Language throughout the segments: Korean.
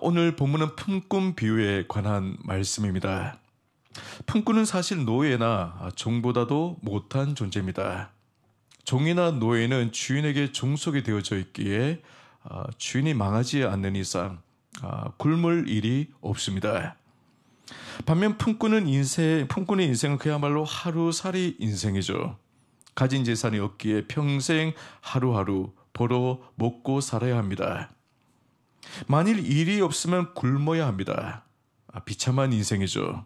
오늘 본문은 품꾼 비유에 관한 말씀입니다. 품꾼은 사실 노예나 종보다도 못한 존재입니다. 종이나 노예는 주인에게 종속이 되어져 있기에 주인이 망하지 않는 이상 굶을 일이 없습니다. 반면 품꾼의 인생은 그야말로 하루살이 인생이죠. 가진 재산이 없기에 평생 하루하루 벌어 먹고 살아야 합니다. 만일 일이 없으면 굶어야 합니다. 비참한 인생이죠.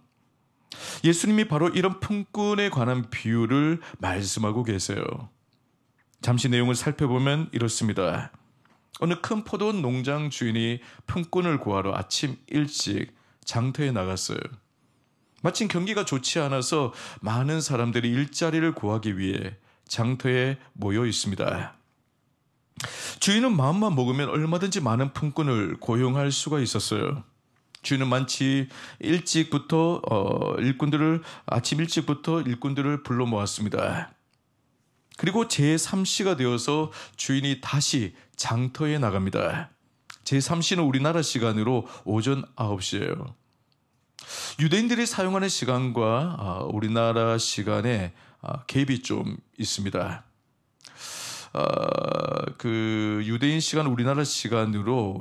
예수님이 바로 이런 품꾼에 관한 비유를 말씀하고 계세요. 잠시 내용을 살펴보면 이렇습니다. 어느 큰 포도원 농장 주인이 품꾼을 구하러 아침 일찍 장터에 나갔어요. 마침 경기가 좋지 않아서 많은 사람들이 일자리를 구하기 위해 장터에 모여 있습니다. 주인은 마음만 먹으면 얼마든지 많은 품꾼을 고용할 수가 있었어요. 주인은 아침 일찍부터 일꾼들을 불러 모았습니다. 그리고 제3시가 되어서 주인이 다시 장터에 나갑니다. 제3시는 우리나라 시간으로 오전 9시예요. 유대인들이 사용하는 시간과 우리나라 시간에 갭이 좀 있습니다. 그 유대인 시간 우리나라 시간으로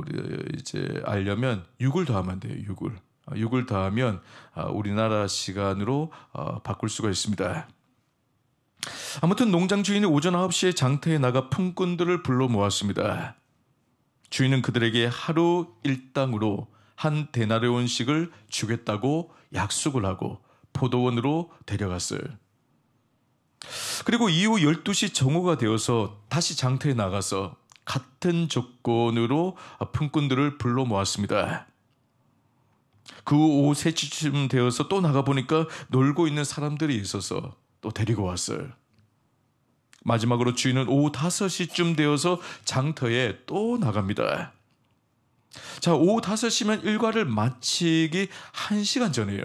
이제 알려면 6을 더하면 돼요. 6을 더하면 우리나라 시간으로 바꿀 수가 있습니다. 아무튼 농장 주인이 오전 9시에 장터에 나가 품꾼들을 불러 모았습니다. 주인은 그들에게 하루 일당으로 한 데나리온씩을 주겠다고 약속을 하고 포도원으로 데려갔어요. 그리고 이후 12시 정오가 되어서 다시 장터에 나가서 같은 조건으로 품꾼들을 불러 모았습니다. 그 후 오후 3시쯤 되어서 또 나가보니까 놀고 있는 사람들이 있어서 또 데리고 왔어요. 마지막으로 주인은 오후 5시쯤 되어서 장터에 또 나갑니다. 자, 오후 5시면 일과를 마치기 1시간 전이에요.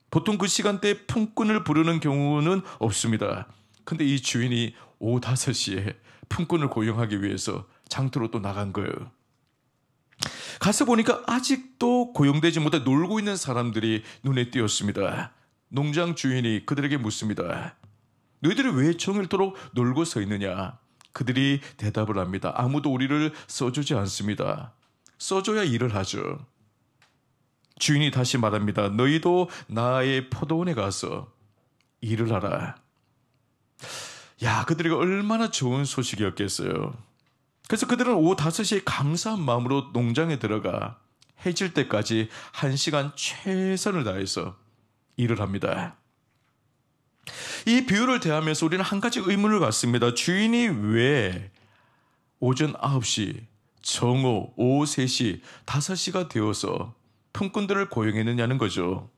보통 그 시간대에 품꾼을 부르는 경우는 없습니다. 근데 이 주인이 오후 5시에 품꾼을 고용하기 위해서 장터로 또 나간 거예요. 가서 보니까 아직도 고용되지 못해 놀고 있는 사람들이 눈에 띄었습니다. 농장 주인이 그들에게 묻습니다. 너희들이 왜 종일토록 놀고 서 있느냐? 그들이 대답을 합니다. 아무도 우리를 써주지 않습니다. 써줘야 일을 하죠. 주인이 다시 말합니다. 너희도 나의 포도원에 가서 일을 하라. 야, 그들에게 얼마나 좋은 소식이었겠어요. 그래서 그들은 오후 5시에 감사한 마음으로 농장에 들어가 해질 때까지 1시간 최선을 다해서 일을 합니다. 이 비유를 대하면서 우리는 한 가지 의문을 갖습니다. 주인이 왜 오전 9시, 정오, 오후 3시, 5시가 되어서 품꾼들을 고용했느냐는 거죠.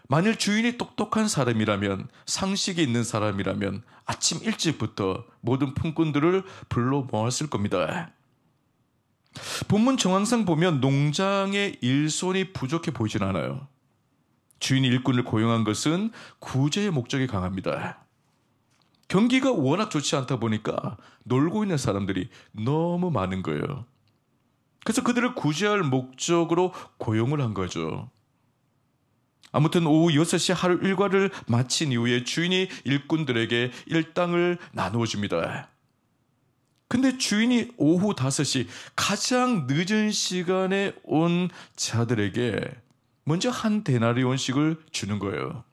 만일 주인이 똑똑한 사람이라면, 상식이 있는 사람이라면 아침 일찍부터 모든 품꾼들을 불러 모았을 겁니다. 본문 정황상 보면 농장의 일손이 부족해 보이진 않아요. 주인이 일꾼을 고용한 것은 구제의 목적이 강합니다. 경기가 워낙 좋지 않다 보니까 놀고 있는 사람들이 너무 많은 거예요. 그래서 그들을 구제할 목적으로 고용을 한 거죠. 아무튼 오후 6시 하루 일과를 마친 이후에 주인이 일꾼들에게 일당을 나누어 줍니다. 근데 주인이 오후 5시 가장 늦은 시간에 온 자들에게 먼저 한 데나리온씩을 주는 거예요.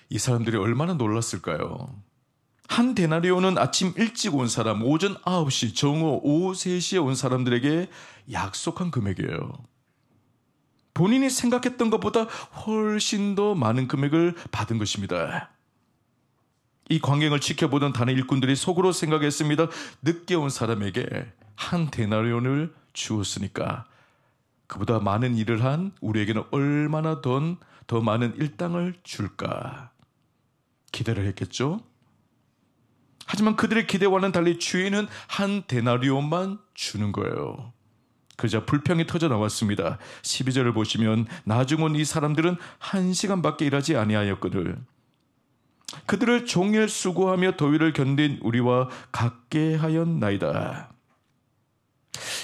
이 사람들이 얼마나 놀랐을까요? 한 데나리온은 아침 일찍 온 사람, 오전 9시, 정오, 오후 3시에 온 사람들에게 약속한 금액이에요. 본인이 생각했던 것보다 훨씬 더 많은 금액을 받은 것입니다. 이 광경을 지켜보던 다른 일꾼들이 속으로 생각했습니다. 늦게 온 사람에게 한 데나리온을 주었으니까 그보다 많은 일을 한 우리에게는 얼마나 더 많은 일당을 줄까 기대를 했겠죠. 하지만 그들의 기대와는 달리 주인은 한 데나리온만 주는 거예요. 그러자 불평이 터져 나왔습니다. 12절을 보시면 나중 온 이 사람들은 1시간밖에 일하지 아니하였거늘 그들을 종일 수고하며 더위를 견딘 우리와 같게 하였나이다.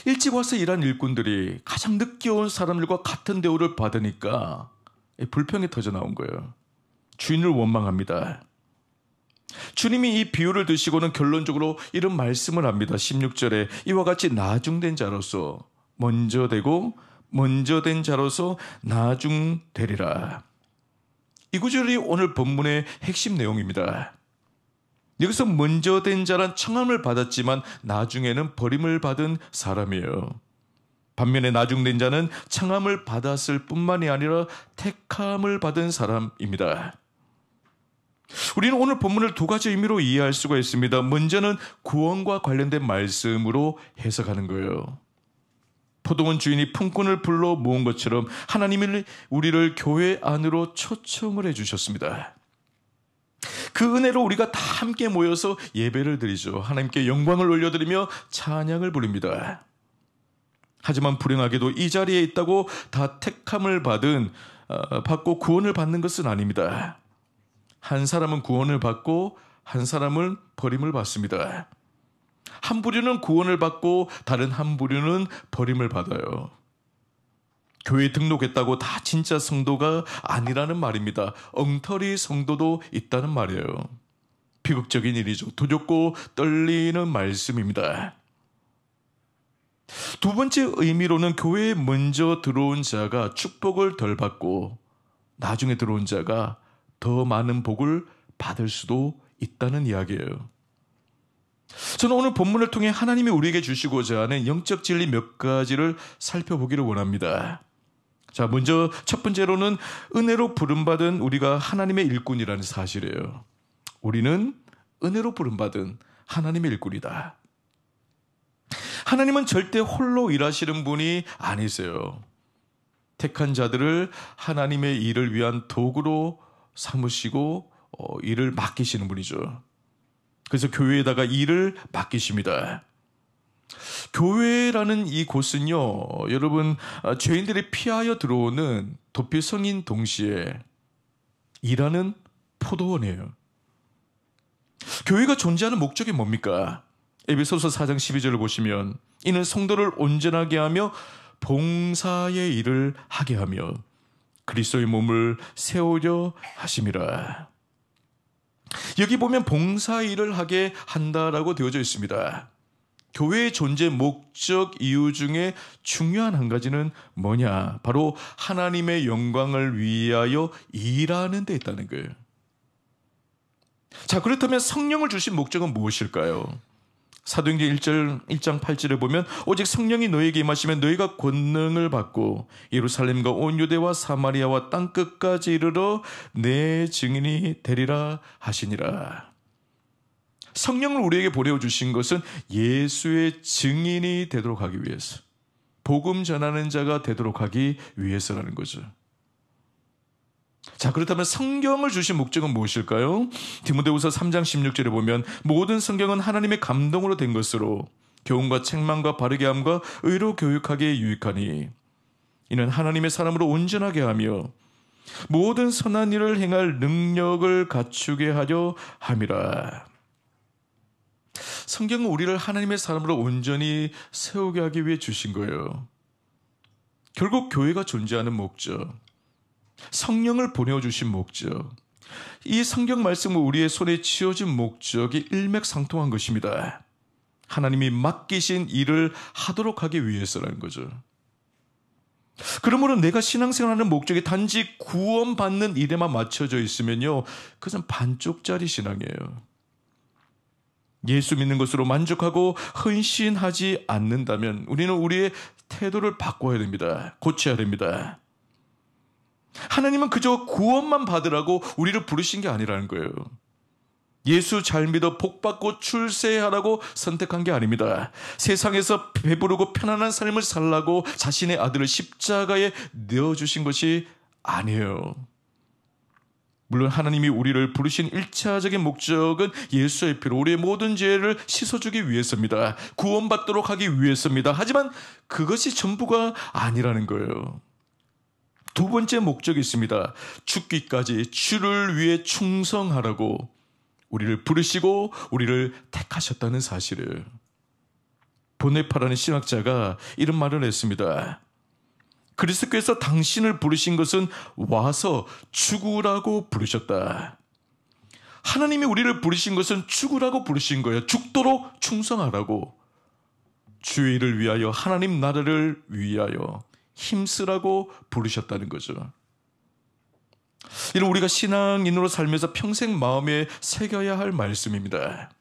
일찍 와서 일한 일꾼들이 가장 늦게 온 사람들과 같은 대우를 받으니까 불평이 터져 나온 거예요. 주인을 원망합니다. 주님이 이 비유를 드시고는 결론적으로 이런 말씀을 합니다. 16절에 이와 같이 나중된 자로서 먼저 되고 먼저 된 자로서 나중되리라. 이 구절이 오늘 본문의 핵심 내용입니다. 여기서 먼저 된 자란 청함을 받았지만 나중에는 버림을 받은 사람이에요. 반면에 나중된 자는 청함을 받았을 뿐만이 아니라 택함을 받은 사람입니다. 우리는 오늘 본문을 두 가지 의미로 이해할 수가 있습니다. 먼저는 구원과 관련된 말씀으로 해석하는 거예요. 포도원 주인이 품꾼을 불러 모은 것처럼 하나님이 우리를 교회 안으로 초청을 해주셨습니다. 그 은혜로 우리가 다 함께 모여서 예배를 드리죠. 하나님께 영광을 올려드리며 찬양을 부릅니다. 하지만 불행하게도 이 자리에 있다고 다 택함을 받고 구원을 받는 것은 아닙니다. 한 사람은 구원을 받고 한 사람은 버림을 받습니다. 한 부류는 구원을 받고 다른 한 부류는 버림을 받아요. 교회에 등록했다고 다 진짜 성도가 아니라는 말입니다. 엉터리 성도도 있다는 말이에요. 비극적인 일이죠. 두렵고 떨리는 말씀입니다. 두 번째 의미로는 교회에 먼저 들어온 자가 축복을 덜 받고 나중에 들어온 자가 더 많은 복을 받을 수도 있다는 이야기예요. 저는 오늘 본문을 통해 하나님이 우리에게 주시고자 하는 영적 진리 몇 가지를 살펴보기를 원합니다. 자, 먼저 첫 번째로는 은혜로 부름받은 우리가 하나님의 일꾼이라는 사실이에요. 우리는 은혜로 부름받은 하나님의 일꾼이다. 하나님은 절대 홀로 일하시는 분이 아니세요. 택한 자들을 하나님의 일을 위한 도구로 삼으시고 일을 맡기시는 분이죠. 그래서 교회에다가 일을 맡기십니다. 교회라는 이 곳은요, 여러분, 죄인들이 피하여 들어오는 도피성인 동시에 일하는 포도원이에요. 교회가 존재하는 목적이 뭡니까? 에베소서 4장 12절을 보시면 이는 성도를 온전하게 하며 봉사의 일을 하게 하며 그리스도의 몸을 세우려 하심이라. 여기 보면 봉사 일을 하게 한다라고 되어져 있습니다. 교회의 존재 목적 이유 중에 중요한 한 가지는 뭐냐? 바로 하나님의 영광을 위하여 일하는 데 있다는 거예요. 자, 그렇다면 성령을 주신 목적은 무엇일까요? 사도행전 1장 8절에 보면 오직 성령이 너희에게 임하시면 너희가 권능을 받고 예루살렘과 온 유대와 사마리아와 땅끝까지 이르러 내 증인이 되리라 하시니라. 성령을 우리에게 보내주신 것은 예수의 증인이 되도록 하기 위해서, 복음 전하는 자가 되도록 하기 위해서라는 거죠. 자, 그렇다면 성경을 주신 목적은 무엇일까요? 디모데후서 3장 16절에 보면 모든 성경은 하나님의 감동으로 된 것으로 교훈과 책망과 바르게 함과 의로 교육하기에 유익하니 이는 하나님의 사람으로 온전하게 하며 모든 선한 일을 행할 능력을 갖추게 하려 함이라. 성경은 우리를 하나님의 사람으로 온전히 세우게 하기 위해 주신 거예요. 결국 교회가 존재하는 목적, 성령을 보내주신 목적, 이 성경 말씀을 우리의 손에 쥐어진 목적이 일맥상통한 것입니다. 하나님이 맡기신 일을 하도록 하기 위해서라는 거죠. 그러므로 내가 신앙생활하는 목적이 단지 구원받는 일에만 맞춰져 있으면요, 그것은 반쪽짜리 신앙이에요. 예수 믿는 것으로 만족하고 헌신하지 않는다면 우리는 우리의 태도를 바꿔야 됩니다. 고쳐야 됩니다. 하나님은 그저 구원만 받으라고 우리를 부르신 게 아니라는 거예요. 예수 잘 믿어 복받고 출세하라고 선택한 게 아닙니다. 세상에서 배부르고 편안한 삶을 살라고 자신의 아들을 십자가에 내어주신 것이 아니에요. 물론 하나님이 우리를 부르신 1차적인 목적은 예수의 피로 우리의 모든 죄를 씻어주기 위해서입니다. 구원받도록 하기 위해서입니다. 하지만 그것이 전부가 아니라는 거예요. 두 번째 목적이 있습니다. 죽기까지 주를 위해 충성하라고 우리를 부르시고 우리를 택하셨다는 사실을. 보네파라는 신학자가 이런 말을 했습니다. 그리스도께서 당신을 부르신 것은 와서 죽으라고 부르셨다. 하나님이 우리를 부르신 것은 죽으라고 부르신 거예요. 죽도록 충성하라고. 주의 일을 위하여, 하나님 나라를 위하여 힘쓰라고 부르셨다는 거죠. 이는 우리가 신앙인으로 살면서 평생 마음에 새겨야 할 말씀입니다.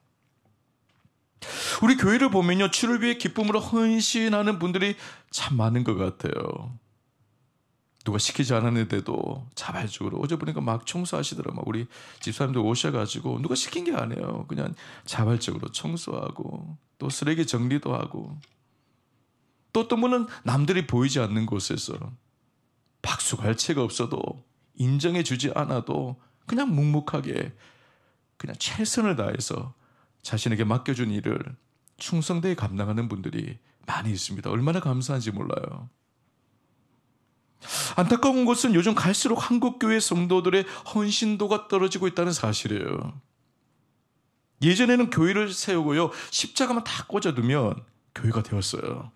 우리 교회를 보면요, 주를 위해 기쁨으로 헌신하는 분들이 참 많은 것 같아요. 누가 시키지 않았는데도 자발적으로, 어제 보니까 막 청소하시더라고요. 우리 집사람들 오셔가지고 누가 시킨 게 아니에요. 그냥 자발적으로 청소하고 또 쓰레기 정리도 하고, 또 어떤 분은 남들이 보이지 않는 곳에서 박수갈채가 없어도 인정해 주지 않아도 그냥 묵묵하게 그냥 최선을 다해서 자신에게 맡겨준 일을 충성되게 감당하는 분들이 많이 있습니다. 얼마나 감사한지 몰라요. 안타까운 것은 요즘 갈수록 한국교회 성도들의 헌신도가 떨어지고 있다는 사실이에요. 예전에는 교회를 세우고요, 십자가만 다 꽂아두면 교회가 되었어요.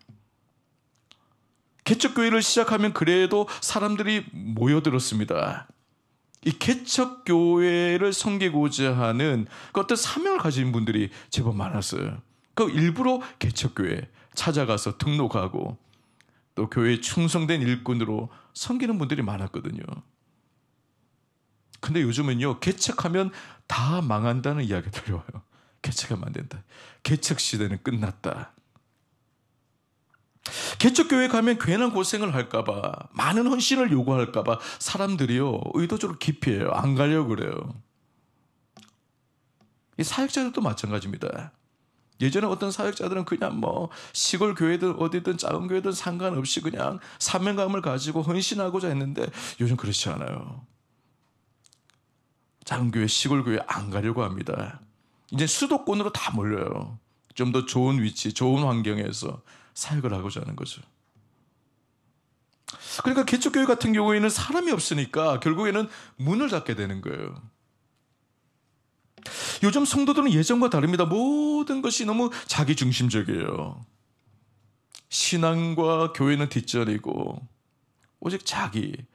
개척교회를 시작하면 그래도 사람들이 모여들었습니다. 이 개척교회를 섬기고자 하는 그 어떤 사명을 가진 분들이 제법 많았어요. 그 일부러 개척교회 찾아가서 등록하고 또 교회에 충성된 일꾼으로 섬기는 분들이 많았거든요. 근데 요즘은요, 개척하면 다 망한다는 이야기 들려와요. 개척하면 안 된다. 개척 시대는 끝났다. 개척교회 가면 괜한 고생을 할까봐, 많은 헌신을 요구할까봐 사람들이요, 의도적으로 기피해요. 안 가려고 그래요. 이 사역자들도 마찬가지입니다. 예전에 어떤 사역자들은 그냥 뭐 시골 교회든 어디든 작은 교회든 상관없이 그냥 사명감을 가지고 헌신하고자 했는데 요즘 그렇지 않아요. 작은 교회, 시골 교회 안 가려고 합니다. 이제 수도권으로 다 몰려요. 좀 더 좋은 위치, 좋은 환경에서 사역을 하고자 하는 거죠. 그러니까 개척교회 같은 경우에는 사람이 없으니까 결국에는 문을 닫게 되는 거예요. 요즘 성도들은 예전과 다릅니다. 모든 것이 너무 자기중심적이에요. 신앙과 교회는 뒷전이고 오직 자기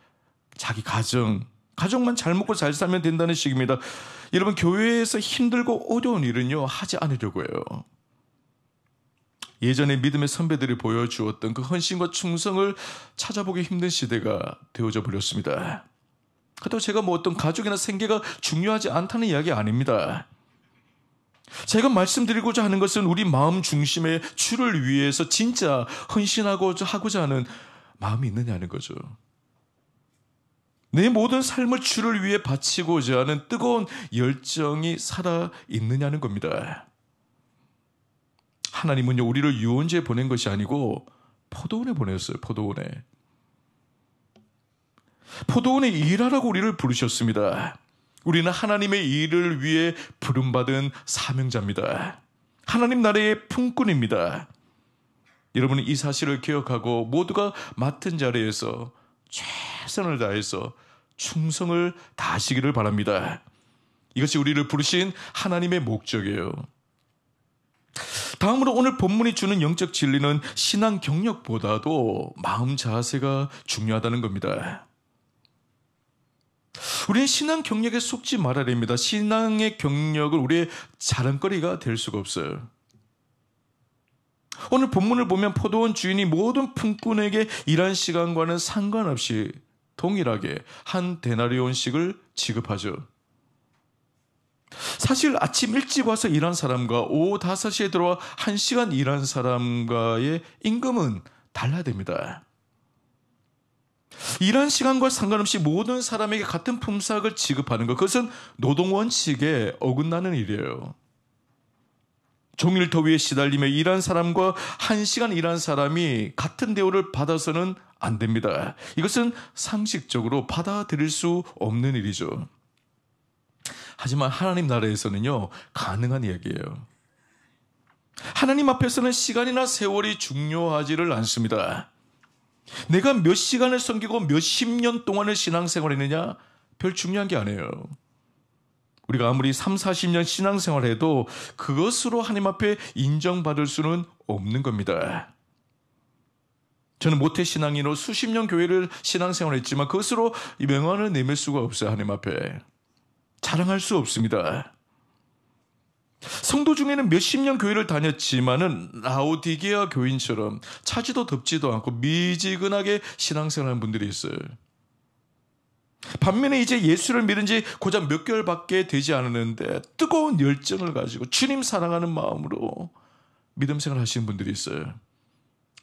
가정만 잘 먹고 잘 살면 된다는 식입니다. 여러분, 교회에서 힘들고 어려운 일은요, 하지 않으려고 해요. 예전에 믿음의 선배들이 보여주었던 그 헌신과 충성을 찾아보기 힘든 시대가 되어져 버렸습니다. 그렇다고 제가 뭐 어떤 가족이나 생계가 중요하지 않다는 이야기 아닙니다. 제가 말씀드리고자 하는 것은 우리 마음 중심에 주를 위해서 진짜 헌신하고자 하는 마음이 있느냐는 거죠. 내 모든 삶을 주를 위해 바치고자 하는 뜨거운 열정이 살아있느냐는 겁니다. 하나님은요, 우리를 유원지에 보낸 것이 아니고 포도원에 보냈어요. 포도원에 일하라고 우리를 부르셨습니다. 우리는 하나님의 일을 위해 부름받은 사명자입니다. 하나님 나라의 품꾼입니다. 여러분은 이 사실을 기억하고 모두가 맡은 자리에서 최선을 다해서 충성을 다하시기를 바랍니다. 이것이 우리를 부르신 하나님의 목적이에요. 다음으로 오늘 본문이 주는 영적 진리는 신앙 경력보다도 마음 자세가 중요하다는 겁니다. 우리는 신앙 경력에 속지 말아야 됩니다. 신앙의 경력은 우리의 자랑거리가 될 수가 없어요. 오늘 본문을 보면 포도원 주인이 모든 품꾼에게 일한 시간과는 상관없이 동일하게 한 데나리온씩을 지급하죠. 사실 아침 일찍 와서 일한 사람과 오후 5시에 들어와 1시간 일한 사람과의 임금은 달라야 됩니다. 일한 시간과 상관없이 모든 사람에게 같은 품삯을 지급하는 것, 그것은 노동원칙에 어긋나는 일이에요. 종일 더위에 시달리며 일한 사람과 1시간 일한 사람이 같은 대우를 받아서는 안 됩니다. 이것은 상식적으로 받아들일 수 없는 일이죠. 하지만 하나님 나라에서는요, 가능한 얘기예요. 하나님 앞에서는 시간이나 세월이 중요하지를 않습니다. 내가 몇 시간을 섬기고 몇십 년 동안을 신앙생활 했느냐, 별 중요한 게 아니에요. 우리가 아무리 3, 40년 신앙생활해도 그것으로 하나님 앞에 인정받을 수는 없는 겁니다. 저는 모태신앙인으로 수십 년 교회를 신앙생활했지만 그것으로 명언을 내밀 수가 없어요. 하나님 앞에 자랑할 수 없습니다. 성도 중에는 몇십 년 교회를 다녔지만은 라오디게아 교인처럼 차지도 덥지도 않고 미지근하게 신앙생활하는 분들이 있어요. 반면에 이제 예수를 믿은 지 고작 몇 개월밖에 되지 않았는데 뜨거운 열정을 가지고 주님 사랑하는 마음으로 믿음 생활 하시는 분들이 있어요.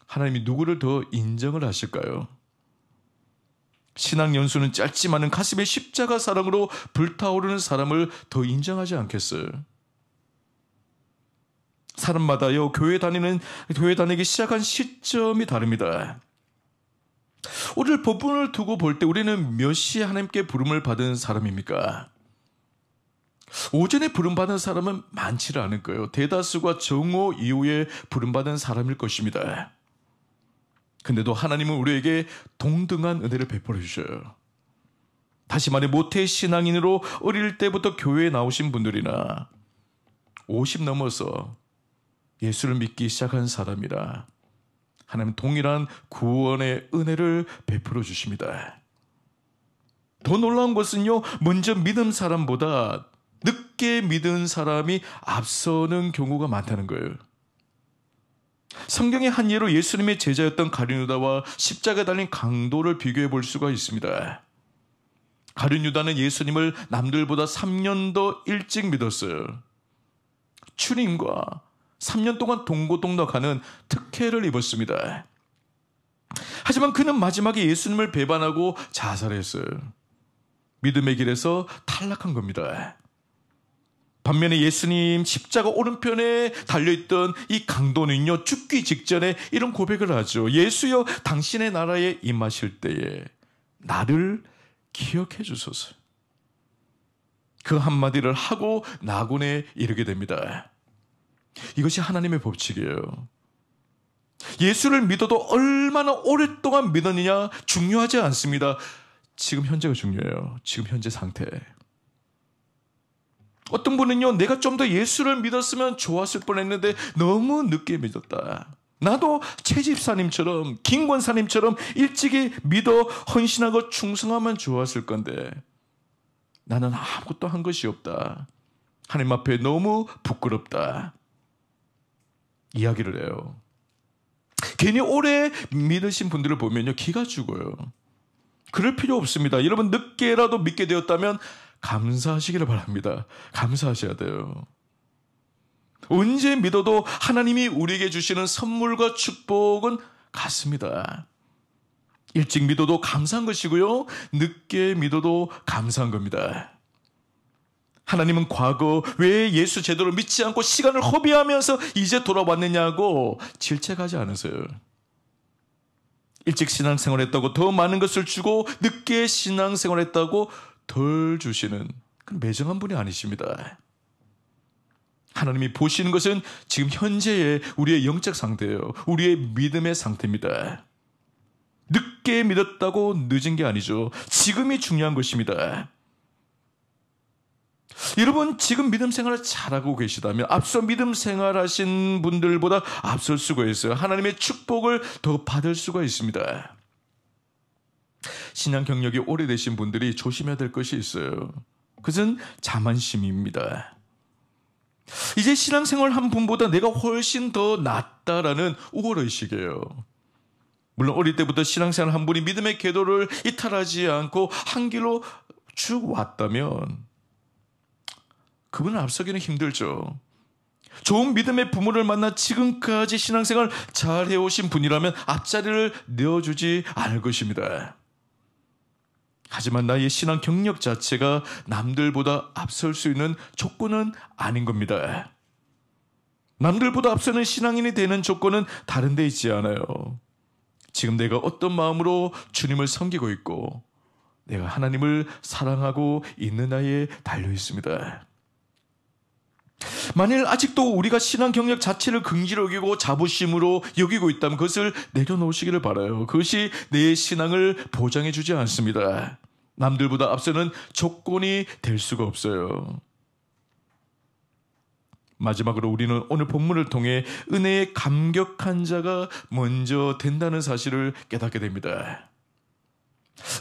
하나님이 누구를 더 인정을 하실까요? 신앙 연수는 짧지만은 가슴에 십자가 사랑으로 불타오르는 사람을 더 인정하지 않겠어요? 사람마다요, 교회 다니기 시작한 시점이 다릅니다. 오늘 본문을 두고 볼 때 우리는 몇 시에 하나님께 부름을 받은 사람입니까? 오전에 부름받은 사람은 많지는 않을 거예요. 대다수가 정오 이후에 부름받은 사람일 것입니다. 근데도 하나님은 우리에게 동등한 은혜를 베풀어 주셔요. 다시 말해 모태 신앙인으로 어릴 때부터 교회에 나오신 분들이나 50 넘어서 예수를 믿기 시작한 사람이라 하나님은 동일한 구원의 은혜를 베풀어 주십니다. 더 놀라운 것은요, 먼저 믿은 사람보다 늦게 믿은 사람이 앞서는 경우가 많다는 거예요. 성경의 한 예로 예수님의 제자였던 가룟유다와 십자가에 달린 강도를 비교해 볼 수가 있습니다. 가룟유다는 예수님을 남들보다 3년 더 일찍 믿었어요. 주님과 3년 동안 동고동락하는 특혜를 입었습니다. 하지만 그는 마지막에 예수님을 배반하고 자살했어요. 믿음의 길에서 탈락한 겁니다. 반면에 예수님 십자가 오른편에 달려있던 이 강도는요, 죽기 직전에 이런 고백을 하죠. 예수여, 당신의 나라에 임하실 때에 나를 기억해 주소서. 그 한마디를 하고 나군에 이르게 됩니다. 이것이 하나님의 법칙이에요. 예수를 믿어도 얼마나 오랫동안 믿었느냐 중요하지 않습니다. 지금 현재가 중요해요. 지금 현재 상태. 어떤 분은요, 내가 좀 더 예수를 믿었으면 좋았을 뻔했는데 너무 늦게 믿었다. 나도 최 집사님처럼 김 권사님처럼 일찍이 믿어 헌신하고 충성하면 좋았을 건데 나는 아무것도 한 것이 없다. 하나님 앞에 너무 부끄럽다. 이야기를 해요. 괜히 오래 믿으신 분들을 보면요, 기가 죽어요. 그럴 필요 없습니다. 여러분 늦게라도 믿게 되었다면 감사하시기를 바랍니다. 감사하셔야 돼요. 언제 믿어도 하나님이 우리에게 주시는 선물과 축복은 같습니다. 일찍 믿어도 감사한 것이고요, 늦게 믿어도 감사한 겁니다. 하나님은 과거 왜 예수 제대로 믿지 않고 시간을 허비하면서 이제 돌아왔느냐고 질책하지 않으세요. 일찍 신앙생활했다고 더 많은 것을 주고 늦게 신앙생활했다고 덜 주시는 그런 매정한 분이 아니십니다. 하나님이 보시는 것은 지금 현재의 우리의 영적 상태예요. 우리의 믿음의 상태입니다. 늦게 믿었다고 늦은 게 아니죠. 지금이 중요한 것입니다. 여러분 지금 믿음 생활을 잘하고 계시다면 앞서 믿음 생활하신 분들보다 앞설 수가 있어요. 하나님의 축복을 더 받을 수가 있습니다. 신앙 경력이 오래되신 분들이 조심해야 될 것이 있어요. 그것은 자만심입니다. 이제 신앙생활 한 분보다 내가 훨씬 더 낫다라는 우월의식이에요. 물론 어릴 때부터 신앙생활 한 분이 믿음의 궤도를 이탈하지 않고 한 길로 쭉 왔다면 그분을 앞서기는 힘들죠. 좋은 믿음의 부모를 만나 지금까지 신앙생활 잘 해오신 분이라면 앞자리를 내어주지 않을 것입니다. 하지만 나의 신앙 경력 자체가 남들보다 앞설 수 있는 조건은 아닌 겁니다. 남들보다 앞서는 신앙인이 되는 조건은 다른 데 있지 않아요. 지금 내가 어떤 마음으로 주님을 섬기고 있고 내가 하나님을 사랑하고 있느냐에 달려 있습니다. 만일 아직도 우리가 신앙 경력 자체를 긍지로 여기고 자부심으로 여기고 있다면 그것을 내려놓으시기를 바라요. 그것이 내 신앙을 보장해 주지 않습니다. 남들보다 앞서는 조건이 될 수가 없어요. 마지막으로 우리는 오늘 본문을 통해 은혜에 감격한 자가 먼저 된다는 사실을 깨닫게 됩니다.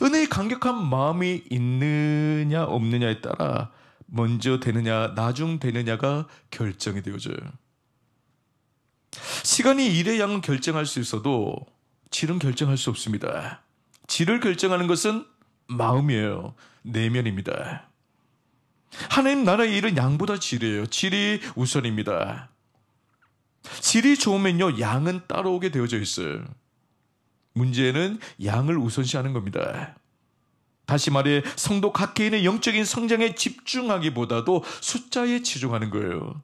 은혜에 감격한 마음이 있느냐 없느냐에 따라 먼저 되느냐 나중 되느냐가 결정이 되어져요. 시간이 일의 양은 결정할 수 있어도 질은 결정할 수 없습니다. 질을 결정하는 것은 마음이에요. 내면입니다. 하나님 나라의 일은 양보다 질이에요. 질이 우선입니다. 질이 좋으면요, 양은 따라오게 되어져 있어요. 문제는 양을 우선시하는 겁니다. 다시 말해 성도 각 개인의 영적인 성장에 집중하기보다도 숫자에 치중하는 거예요.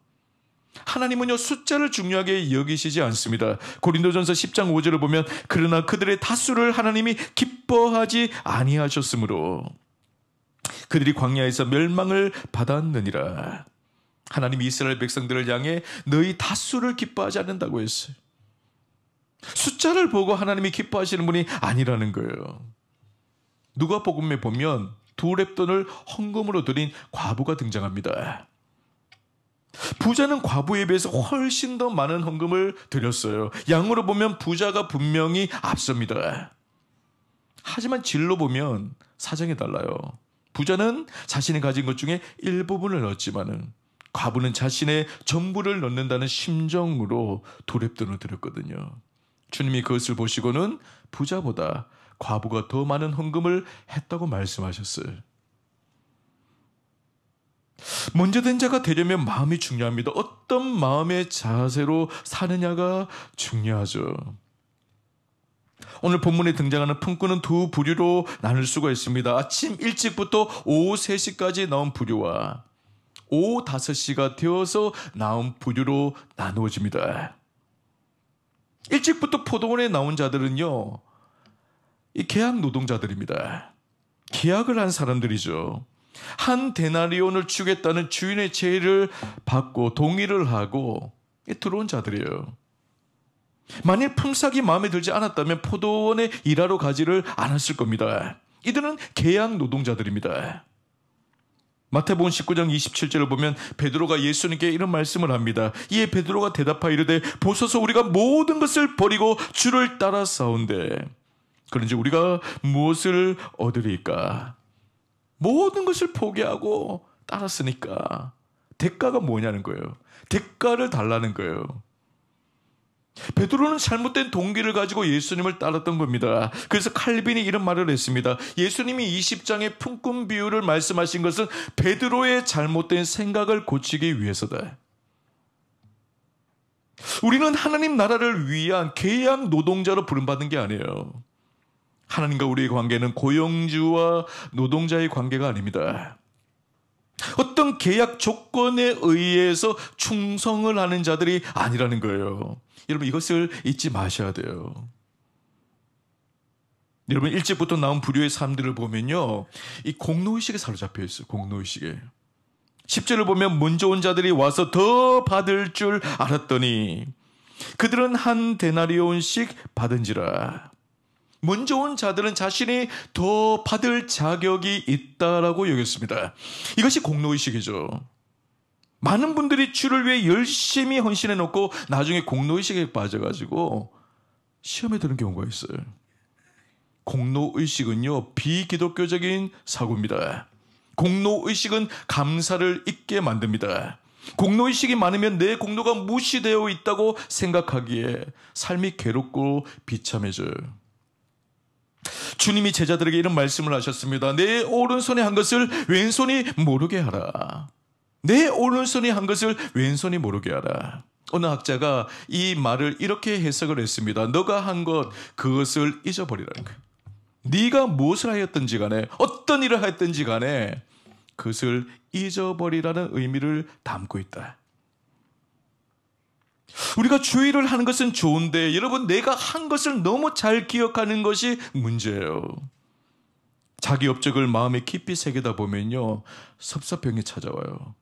하나님은요, 숫자를 중요하게 여기시지 않습니다. 고린도전서 10장 5절을 보면 그러나 그들의 다수를 하나님이 기뻐하지 아니하셨으므로 그들이 광야에서 멸망을 받았느니라. 하나님이 이스라엘 백성들을 향해 너희 다수를 기뻐하지 않는다고 했어요. 숫자를 보고 하나님이 기뻐하시는 분이 아니라는 거예요. 누가복음에 보면 2렙돈을 헌금으로 드린 과부가 등장합니다. 부자는 과부에 비해서 훨씬 더 많은 헌금을 드렸어요. 양으로 보면 부자가 분명히 앞섭니다. 하지만 질로 보면 사정이 달라요. 부자는 자신이 가진 것 중에 일부분을 넣었지만은 과부는 자신의 전부를 넣는다는 심정으로 2렙돈을 드렸거든요. 주님이 그것을 보시고는 부자보다 과부가 더 많은 헌금을 했다고 말씀하셨어요. 먼저 된 자가 되려면 마음이 중요합니다. 어떤 마음의 자세로 사느냐가 중요하죠. 오늘 본문에 등장하는 품꾼은 두 부류로 나눌 수가 있습니다. 아침 일찍부터 오후 3시까지 나온 부류와 오후 5시가 되어서 나온 부류로 나누어집니다. 일찍부터 포도원에 나온 자들은요, 이 계약 노동자들입니다. 계약을 한 사람들이죠. 한 데나리온을 주겠다는 주인의 제의를 받고 동의를 하고 들어온 자들이에요. 만일 품삯이 마음에 들지 않았다면 포도원에 일하러 가지를 않았을 겁니다. 이들은 계약 노동자들입니다. 마태복음 19장 27절을 보면 베드로가 예수님께 이런 말씀을 합니다. 이에 베드로가 대답하여 이르되 보소서 우리가 모든 것을 버리고 주를 따라 싸운데 그런지 우리가 무엇을 얻으리까? 모든 것을 포기하고 따랐으니까 대가가 뭐냐는 거예요. 대가를 달라는 거예요. 베드로는 잘못된 동기를 가지고 예수님을 따랐던 겁니다. 그래서 칼빈이 이런 말을 했습니다. 예수님이 20장의 품꾼 비유를 말씀하신 것은 베드로의 잘못된 생각을 고치기 위해서다. 우리는 하나님 나라를 위한 계약 노동자로 부름받은 게 아니에요. 하나님과 우리의 관계는 고용주와 노동자의 관계가 아닙니다. 어떤 계약 조건에 의해서 충성을 하는 자들이 아니라는 거예요. 여러분 이것을 잊지 마셔야 돼요. 여러분 일찍부터 나온 부류의 삶들을 보면요, 이 공로의식에 사로잡혀 있어요. 공로의식에 10절을 보면 먼저 온 자들이 와서 더 받을 줄 알았더니 그들은 한 데나리온씩 받은지라. 먼저 온 자들은 자신이 더 받을 자격이 있다라고 여겼습니다. 이것이 공로의식이죠. 많은 분들이 주를 위해 열심히 헌신해 놓고 나중에 공로의식에 빠져가지고 시험에 드는 경우가 있어요. 공로의식은요, 비기독교적인 사고입니다. 공로의식은 감사를 잊게 만듭니다. 공로의식이 많으면 내 공로가 무시되어 있다고 생각하기에 삶이 괴롭고 비참해져요. 주님이 제자들에게 이런 말씀을 하셨습니다. 내 오른손에 한 것을 왼손이 모르게 하라. 내 오른손이 한 것을 왼손이 모르게 하라. 어느 학자가 이 말을 이렇게 해석을 했습니다. 너가 한 것, 그것을 잊어버리라는 거예요. 네가 무엇을 하였든지 간에, 어떤 일을 하였든지 간에 그것을 잊어버리라는 의미를 담고 있다. 우리가 주의를 하는 것은 좋은데 여러분, 내가 한 것을 너무 잘 기억하는 것이 문제예요. 자기 업적을 마음에 깊이 새기다 보면요, 섭섭병이 찾아와요.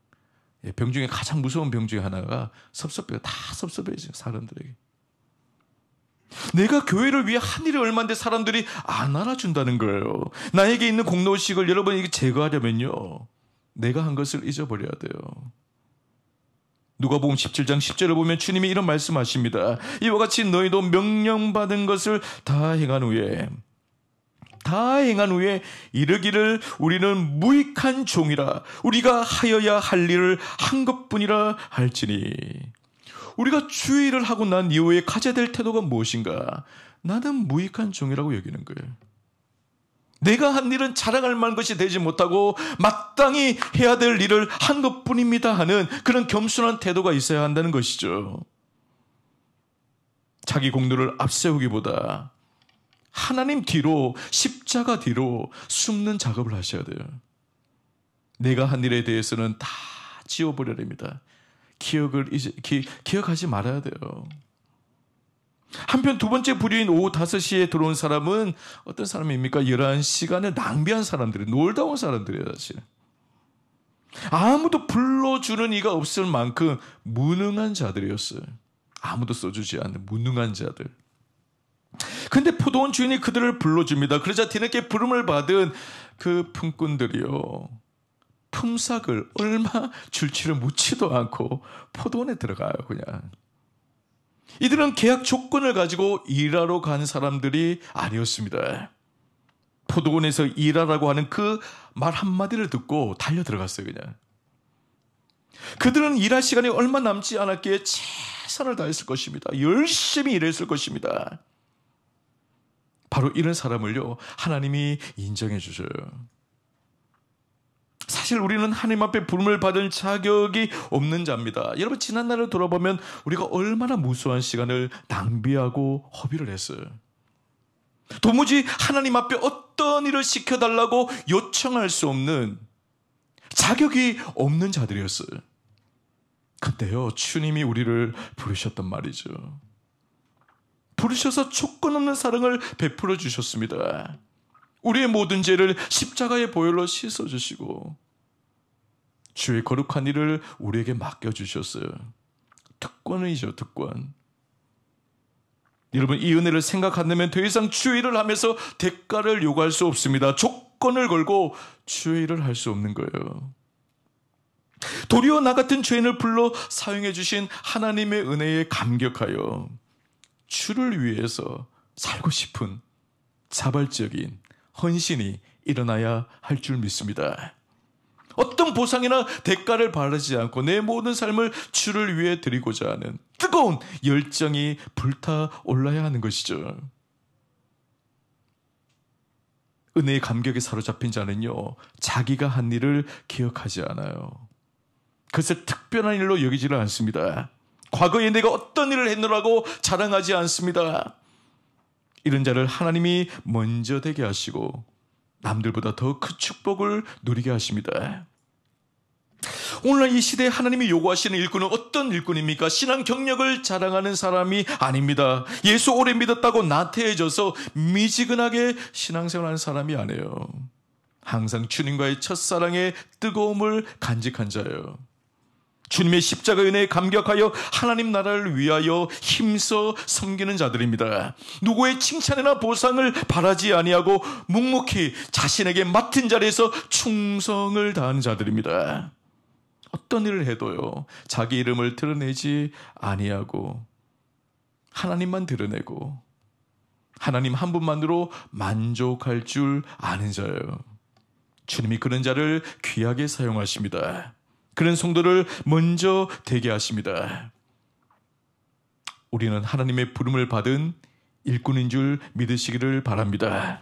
병 중에 가장 무서운 병 중에 하나가 섭섭병. 다 섭섭해지죠, 사람들에게. 내가 교회를 위해 한 일이 얼마인데 사람들이 안 알아준다는 거예요. 나에게 있는 공로의식을 여러분에게 제거하려면요, 내가 한 것을 잊어버려야 돼요. 누가복음 17장 10절을 보면 주님이 이런 말씀하십니다. 이와 같이 너희도 명령받은 것을 다 행한 후에 이르기를 우리는 무익한 종이라 우리가 하여야 할 일을 한 것뿐이라 할지니. 우리가 주의 일을 하고 난 이후에 가져야 될 태도가 무엇인가? 나는 무익한 종이라고 여기는 거예요. 내가 한 일은 자랑할 만한 것이 되지 못하고 마땅히 해야 될 일을 한 것뿐입니다 하는 그런 겸손한 태도가 있어야 한다는 것이죠. 자기 공로를 앞세우기보다 하나님 뒤로, 십자가 뒤로 숨는 작업을 하셔야 돼요. 내가 한 일에 대해서는 다 지워버려야 됩니다. 기억하지 말아야 돼요. 한편 두 번째 부류인 오후 5시에 들어온 사람은 어떤 사람입니까? 11시간을 낭비한 사람들이, 놀다 온 사람들이에요, 사실. 아무도 불러주는 이가 없을 만큼 무능한 자들이었어요. 아무도 써주지 않는 무능한 자들. 근데 포도원 주인이 그들을 불러줍니다. 그러자 뒤늦게 부름을 받은 그 품꾼들이요, 품삯을 얼마 줄지를 묻지도 않고 포도원에 들어가요, 그냥. 이들은 계약 조건을 가지고 일하러 간 사람들이 아니었습니다. 포도원에서 일하라고 하는 그 말 한마디를 듣고 달려 들어갔어요, 그냥. 그들은 일할 시간이 얼마 남지 않았기에 최선을 다했을 것입니다. 열심히 일했을 것입니다. 바로 이런 사람을요, 하나님이 인정해 주셔요. 사실 우리는 하나님 앞에 부름을 받을 자격이 없는 자입니다. 여러분, 지난 날을 돌아보면 우리가 얼마나 무수한 시간을 낭비하고 허비를 했어요. 도무지 하나님 앞에 어떤 일을 시켜달라고 요청할 수 없는, 자격이 없는 자들이었어요. 근데요, 주님이 우리를 부르셨단 말이죠. 부르셔서 조건 없는 사랑을 베풀어 주셨습니다. 우리의 모든 죄를 십자가의 보혈로 씻어주시고 주의 거룩한 일을 우리에게 맡겨주셨어요. 특권이죠, 특권. 여러분, 이 은혜를 생각한다면 더 이상 주의 일을 하면서 대가를 요구할 수 없습니다. 조건을 걸고 주의 일을 할 수 없는 거예요. 도리어 나 같은 죄인을 불러 사용해 주신 하나님의 은혜에 감격하여 주를 위해서 살고 싶은 자발적인 헌신이 일어나야 할 줄 믿습니다. 어떤 보상이나 대가를 바라지 않고 내 모든 삶을 주를 위해 드리고자 하는 뜨거운 열정이 불타올라야 하는 것이죠. 은혜의 감격에 사로잡힌 자는요, 자기가 한 일을 기억하지 않아요. 그것을 특별한 일로 여기지를 않습니다. 과거에 내가 어떤 일을 했노라고 자랑하지 않습니다. 이런 자를 하나님이 먼저 되게 하시고 남들보다 더 큰 축복을 누리게 하십니다. 오늘날 이 시대에 하나님이 요구하시는 일꾼은 어떤 일꾼입니까? 신앙 경력을 자랑하는 사람이 아닙니다. 예수 오래 믿었다고 나태해져서 미지근하게 신앙생활하는 사람이 아니에요. 항상 주님과의 첫사랑의 뜨거움을 간직한 자예요. 주님의 십자가 은혜에 감격하여 하나님 나라를 위하여 힘써 섬기는 자들입니다. 누구의 칭찬이나 보상을 바라지 아니하고 묵묵히 자신에게 맡은 자리에서 충성을 다하는 자들입니다. 어떤 일을 해도요, 자기 이름을 드러내지 아니하고 하나님만 드러내고 하나님 한 분만으로 만족할 줄 아는 자예요. 주님이 그런 자를 귀하게 사용하십니다. 그런 성도를 먼저 되게 하십니다. 우리는 하나님의 부름을 받은 일꾼인 줄 믿으시기를 바랍니다.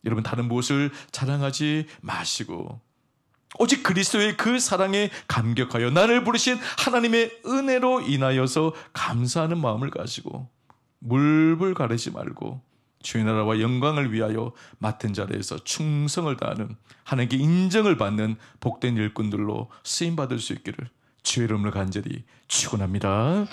여러분, 다른 무엇을 자랑하지 마시고 오직 그리스도의 그 사랑에 감격하여 나를 부르신 하나님의 은혜로 인하여서 감사하는 마음을 가지고 물불 가리지 말고 주의 나라와 영광을 위하여 맡은 자리에서 충성을 다하는, 하나님께 인정을 받는 복된 일꾼들로 쓰임받을 수 있기를 주의 이름으로 간절히 축원합니다.